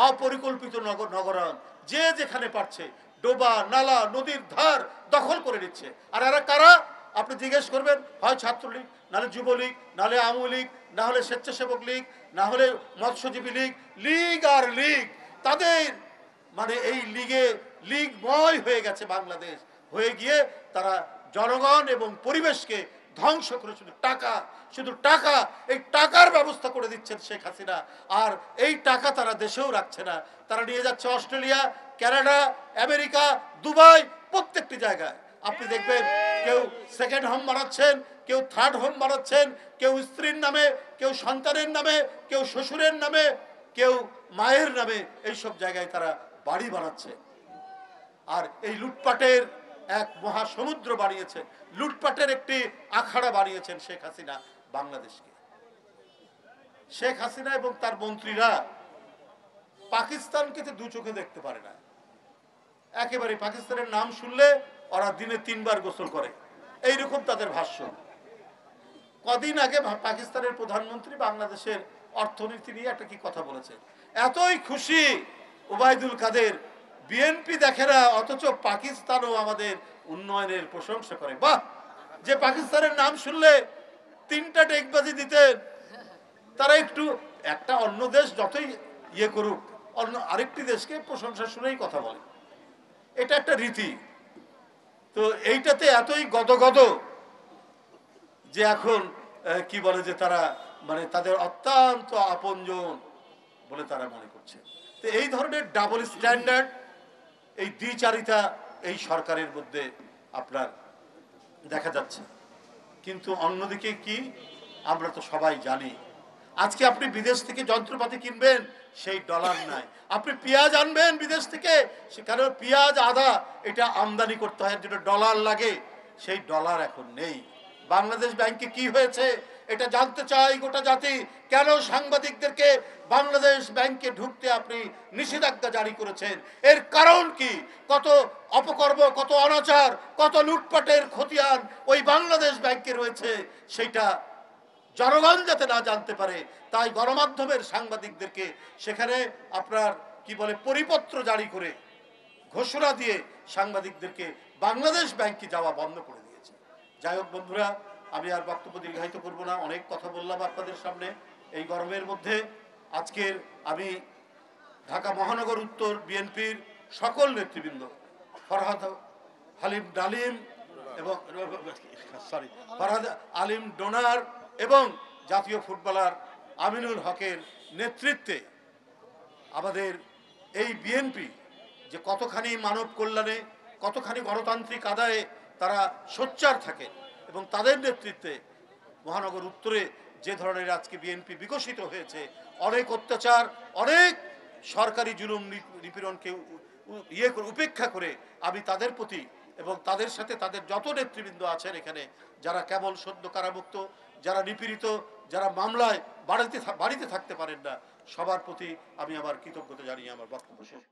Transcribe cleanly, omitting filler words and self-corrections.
অপরিকল্পিত নগরায়ণ, যে যেখানে পারছে ডোবা নালা নদীর ধার দখল করে নিচ্ছে। আর এরা কারা? আপনি জিজ্ঞেস করবেন, হয় ছাত্রলীগ, নাহলে যুবলীগ, নাহলে আওয়ামী লীগ, না হলে স্বেচ্ছাসেবক লীগ, না হলে মৎস্যজীবী লীগ। লীগ আর লীগ, তাদের মানে এই লীগময় হয়ে গেছে বাংলাদেশ। হয়ে গিয়ে তারা জনগণ এবং পরিবেশকে ধ্বংস করে শুধু টাকা, এই টাকার ব্যবস্থা করে দিচ্ছেন শেখ হাসিনা। আর এই টাকা তারা দেশেও রাখছে না, তারা নিয়ে যাচ্ছে অস্ট্রেলিয়া, কানাডা, আমেরিকা, দুবাই, প্রত্যেকটি জায়গায়। আপনি দেখবেন কেউ সেকেন্ড হোম বানাচ্ছেন, কেউ থার্ড হোম বানাচ্ছেন, কেউ স্ত্রীর নামে, কেউ সন্তানের নামে, কেউ শ্বশুরের নামে, কেউ মায়ের নামে, এইসব জায়গায় তারা বাড়ি বানাচ্ছে। আর এই লুটপাটের এক মহাসমুদ্র বানিয়েছেন, লুটপাটের একটি আখাড়া বানিয়েছেন শেখ হাসিনা বাংলাদেশকে। শেখ হাসিনা এবং তার মন্ত্রীরা পাকিস্তানকে দু চোখে দেখতে পারে না। একেবারে পাকিস্তানের নাম শুনলে ওরা দিনে 3 বার গোসল করে, এইরকম তাদের ভাষ্য। কদিন আগে পাকিস্তানের প্রধানমন্ত্রী বাংলাদেশের অর্থনীতি নিয়ে একটা কি কথা বলেছে, এতই খুশি ওবায়দুল কাদের, বিএনপি দেখে না, অথচ পাকিস্তানও আমাদের উন্নয়নের প্রশংসা করে। বাহ! যে পাকিস্তানের নাম শুনলে 3টা টেকবাজি দিতেন, তারা একটু একটা অন্য দেশ যতই ইয়ে করুক, অন্য আরেকটি দেশকে প্রশংসা শুনেই কথা বলে, এটা একটা রীতি। তো এইটাতে এতই গদগদ যে এখন কি বলে যে তারা মানে তাদের অত্যন্ত আপনজন বলে তারা মনে করছে। তো এই ধরনের ডাবল স্ট্যান্ডার্ড, এই দ্বিচারিতা এই সরকারের মধ্যে আপনার দেখা যাচ্ছে। কিন্তু অন্যদিকে কি, আমরা তো সবাই জানি, আজকে আপনি বিদেশ থেকে যন্ত্রপাতি কিনবেন, সেই ডলার নাই। আপনি পেঁয়াজ আনবেন বিদেশ থেকে, সেখানে পেঁয়াজ আদা এটা আমদানি করতে হয়, যেটা ডলার লাগে, সেই ডলার এখন নেই। বাংলাদেশ ব্যাংকে কি হয়েছে এটা জানতে চাই গোটা জাতি। কেন সাংবাদিকদেরকে বাংলাদেশ ব্যাংকে ঢুকতে আপনি নিষেধাজ্ঞা জারি করেছেন? এর কারণ কি? কত অপকর্ম, কত অনাচার, কত লুটপাটের খতিয়ান ওই বাংলাদেশ ব্যাংকে রয়েছে, সেটা জনগণ যাতে না জানতে পারে, তাই গণমাধ্যমের সাংবাদিকদেরকে সেখানে আপনার কি বলে পরিপত্র জারি করে ঘোষণা দিয়ে সাংবাদিকদেরকে বাংলাদেশ ব্যাংকে যাওয়া বন্ধ করে দিয়েছে। যাই হোক বন্ধুরা, আমি আর বক্তব্য দীর্ঘায়িত করব না, অনেক কথা বললাম আপনাদের সামনে এই গরমের মধ্যে। আজকের আমি ঢাকা মহানগর উত্তর বিএনপির সকল নেতৃবৃন্দ, ফরহাদ আলিম ডোনার এবং জাতীয় ফুটবলার আমিনুল হকের নেতৃত্বে আমাদের এই বিএনপি যে কতখানি মানব কল্যাণে, কতখানি গণতান্ত্রিক আদায়ে তারা সোচ্চার থাকে, এবং তাদের নেতৃত্বে মহানগর উত্তরে যে ধরনের আজকে বিএনপি বিকশিত হয়েছে, অনেক অত্যাচার, অনেক সরকারি জুলুম নিপীড়নকে উপেক্ষা করে আমি তাদের প্রতি এবং তাদের সাথে তাদের যত নেতৃবৃন্দ আছেন এখানে, যারা কেবল সদ্য কারামুক্ত, যারা নিপীড়িত, যারা মামলায় বাড়িতে থাকতে পারেন না, সবার প্রতি আমি আমার কৃতজ্ঞতা জানিয়ে আমার বক্তব্য শেষ।